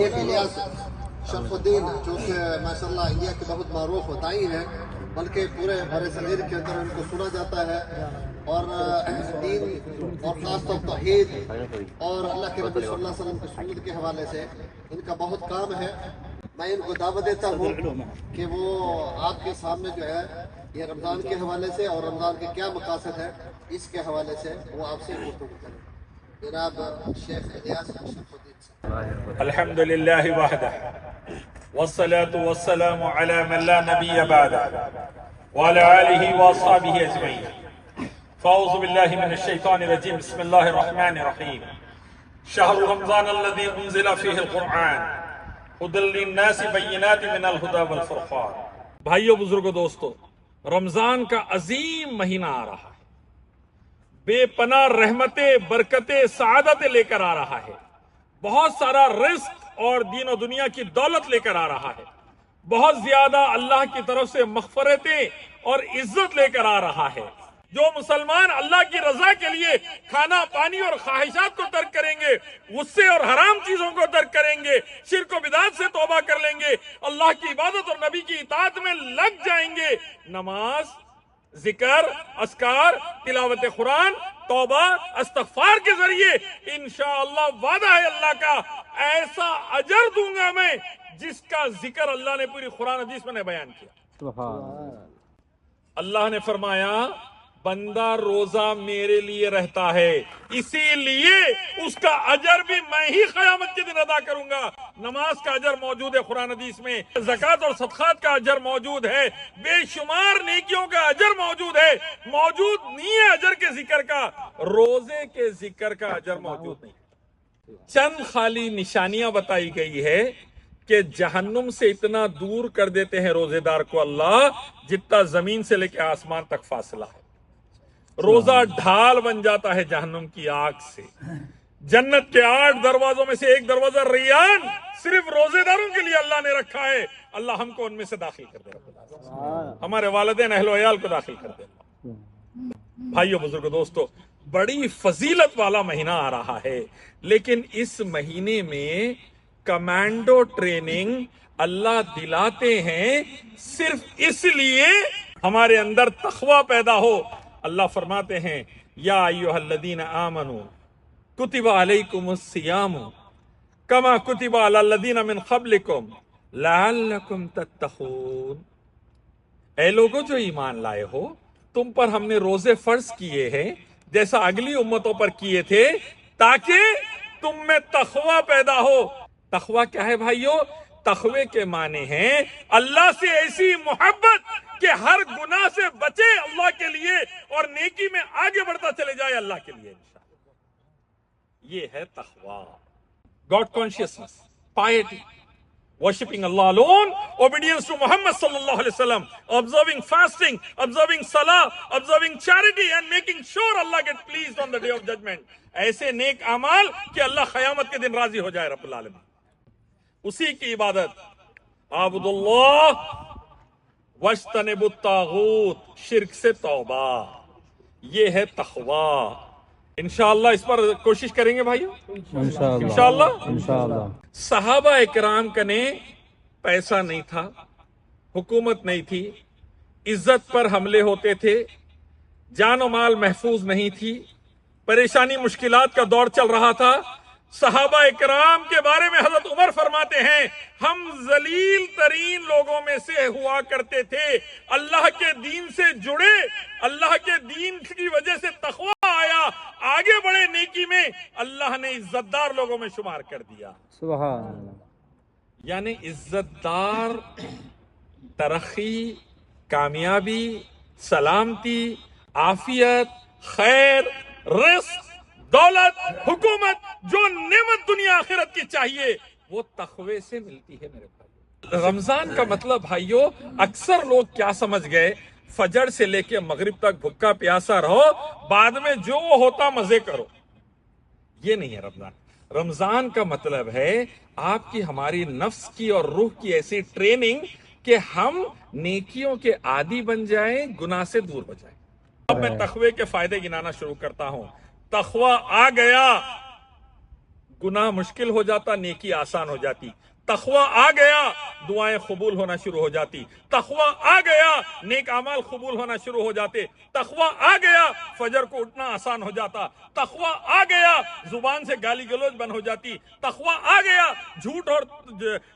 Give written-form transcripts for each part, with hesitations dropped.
شیخ الیاس شرف الدین جو کہ ماشاء اللہ انڈیا کے بہت معروف داعی ہیں، بلکہ پورے بر صغیر کے اندر ان کو سنا جاتا ہے، اور دین اور خاص طور توحید اور اللہ کے نبی صلی اللہ علیہ وسلم کی سنت کے حوالے سے ان کا بہت کام ہے۔ میں ان کو دعوت دیتا ہوں کہ وہ آپ کے سامنے جو ہے یہ رمضان کے حوالے سے اور رمضان کے کیا مقاصد ہے اس کے حوالے سے وہ آپ سے گفتگو کریں۔ جناب شیخ الیاس شرف الدین صاحب۔ الحمد لله وحده والصلاة والسلام على من لا نبي بعده وعلى آله وأصحابه أجمعين فأعوذ بالله من الشيطان الرجيم بسم الله الرحمن الرحيم شهر رمضان الذي أنزل فيه القرآن هدى للناس بينات من الهدى والفرقان۔ بھائیو بزرگو دوستو، رمضان کا عظیم مہینہ آ رہا ہے، بے پناہ رحمتیں برکتیں سعادتیں لے کر آ رہا ہے، بہت سارا رزق اور دین و دنیا کی دولت لے کر آ رہا ہے، بہت زیادہ اللہ کی طرف سے مغفرتیں اور عزت لے کر آ رہا ہے۔ جو مسلمان اللہ کی رضا کے لیے کھانا پانی اور خواہشات کو ترک کریں گے، غصے اور حرام چیزوں کو ترک کریں گے، شرک و بدعت سے توبہ کر لیں گے، اللہ کی عبادت اور نبی کی اطاعت میں لگ جائیں گے، نماز، ذکر، اذکار، تلاوت قرآن، توبہ، استغفار کے ذریعے انشاءاللہ وعدہ ہے اللہ کا، ایسا اجر دوں گا میں جس کا ذکر اللہ نے پوری قرآن حدیث میں بیان کیا۔ اللہ نے فرمایا بندہ روزہ میرے لیے رہتا ہے، اسی لیے اس کا اجر بھی میں ہی قیامت کے دن ادا کروں گا۔ نماز کا اجر موجود ہے قرآن حدیث میں، زکوٰۃ اور صدقات کا اجر موجود ہے، بے شمار نیکیوں کا اجر موجود ہے، موجود نہیں ہے اجر کے ذکر کا، روزے کے ذکر کا اجر موجود نہیں۔ چند خالی نشانیاں بتائی گئی ہے کہ جہنم سے اتنا دور کر دیتے ہیں روزے دار کو اللہ جتنا زمین سے لے کے آسمان تک فاصلہ ہے۔ روزہ ڈھال بن جاتا ہے جہنم کی آگ سے۔ جنت کے 8 دروازوں میں سے ایک دروازہ ریان صرف روزے داروں کے لیے اللہ نے رکھا ہے، اللہ ہم کو ان میں سے داخل کر دے، ہمارے والدین اہل و عیال کو داخل کر دے۔ بھائیو بزرگو دوستو، بڑی فضیلت والا مہینہ آ رہا ہے، لیکن اس مہینے میں کمانڈو ٹریننگ اللہ دلاتے ہیں صرف اس لیے ہمارے اندر تقوی پیدا ہو۔ اللہ فرماتے ہیں یا ایھا الذین آمنوا کتب علیکم الصیام کما کتب علی الذین من قبلکم لعلکم تتقون۔ اے لوگو جو ایمان لائے ہو، تم پر ہم نے روزے فرض کیے ہیں جیسا اگلی امتوں پر کیے تھے، تاکہ تم میں تقوی پیدا ہو۔ تقوی کیا ہے بھائیو؟ تقوی کے معنی ہیں اللہ سے ایسی محبت کہ ہر گناہ سے بچے اللہ کے لیے اور نیکی میں آگے بڑھتا چلے جائے اللہ کے لیے انشاءاللہ۔ یہ ہے تقوی، God consciousness, piety, worshiping Allah alone, obedience to Muhammad sallallahu alaihi wasallam, observing fasting, observing salah, observing charity and making sure Allah gets pleased on the day of judgment۔ ایسے نیک اعمال کہ اللہ قیامت کے دن راضی ہو جائے رب العالمین، اسی کی عبادت۔ عبد اللہ واجتنبوا الطاغوت، شرک سے توبہ، یہ ہے تقوی۔ انشاءاللہ اس پر کوشش کریں گے بھائیو، انشاءاللہ۔ صحابہ اکرام کا نے پیسہ نہیں تھا، حکومت نہیں تھی، عزت پر حملے ہوتے تھے، جان و مال محفوظ نہیں تھی، پریشانی مشکلات کا دور چل رہا تھا۔ صحابہ اکرام کے بارے میں حضرت عمر فرماتے ہیں ہم ذلیل ترین لوگوں میں سے ہوا کرتے تھے، اللہ کے دین سے جڑے، اللہ کے دین کی وجہ سے تقوی آیا، آگے بڑھے نیکی میں، اللہ نے عزت دار لوگوں میں شمار کر دیا۔ سبحان اللہ۔ یعنی عزت دار، ترقی، کامیابی، سلامتی، عافیت، خیر، رزق، دولت، حکومت، جو نعمت دنیا آخرت کی چاہیے وہ تقوی سے ملتی ہے میرے بھائی۔ رمضان کا مطلب بھائیو اکثر لوگ کیا سمجھ گئے، فجر سے لے کے مغرب تک بھوکا پیاسا رہو، بعد میں جو ہوتا مزے کرو۔ یہ نہیں ہے رمضان۔ رمضان کا مطلب ہے آپ کی، ہماری نفس کی اور روح کی ایسی ٹریننگ کہ ہم نیکیوں کے عادی بن جائیں، گناہ سے دور ہو جائیں۔ اب میں تقوی کے فائدے گنانا شروع کرتا ہوں۔ تقوی آ گیا، گناہ مشکل ہو جاتا، نیکی آسان ہو جاتی. تقوی آ گیا، دعائیں قبول ہونا شروع ہو جاتی. تقوی آ گیا، نیک اعمال قبول ہونا شروع ہو جاتے. تقوی آ گیا، فجر کو اٹھنا آسان ہو جاتا. تقوی آ گیا، زبان سے گالی گلوچ بند ہو جاتی. تقوی آ گیا، جھوٹ اور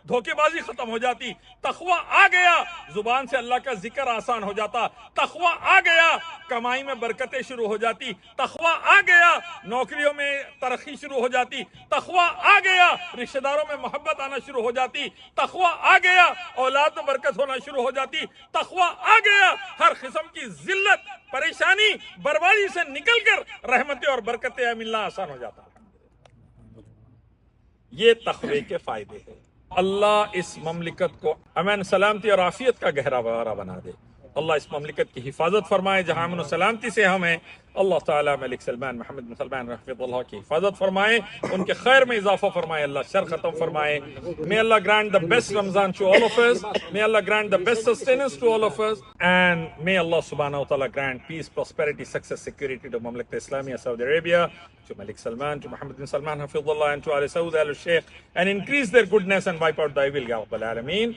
دھوکے بازی ختم ہو جاتی. تقوی آ گیا، زبان سے اللہ کا ذکر آسان ہو جاتا. تقوی آ گیا، کمائی میں برکتیں شروع ہو جاتی. تقوی آ گیا، نوکریوں میں ترقی شروع ہو جاتی. تقوی آ گیا، رشتہ داروں میں محبت آنا شروع ہو جاتی. تقوی آ گیا، اولاد میں برکت ہونا شروع ہو جاتی. تقوی آ گیا، ہر قسم کی ذلت، پریشانی، بربادی سے نکل کر رحمتیں اور برکتیں ملنا آسان ہو جاتا. یہ تقوی کے فائدے ہیں. اللہ اس مملکت کو امن، سلامتی اور عافیت کا گہراوارہ بنا دے. اللہ اس مملکت کی حفاظت فرمائے جہاں امن و سلامتی سے ہم ہیں. اللہ تعالیٰ ملک سلمان محمد بن سلمان رحمۃ اللہ کی حفاظت فرمائے، ان کے خیر میں اضافہ فرمائے. اللہ شر ختم فرمائے. May Allah grant the best Ramzan to all of us. May Allah grant the best sustenance to all of us. And may Allah subhanahu wa ta'ala grant peace, prosperity, success, security to Mamlakat Islamiyya Saudi Arabia, to Malik Salman, to Mohammed bin Salman Hafidullah, and to Al Saud Al Sheikh, and increase their goodness and wipe out the evil. Ya Rabbal Alameen.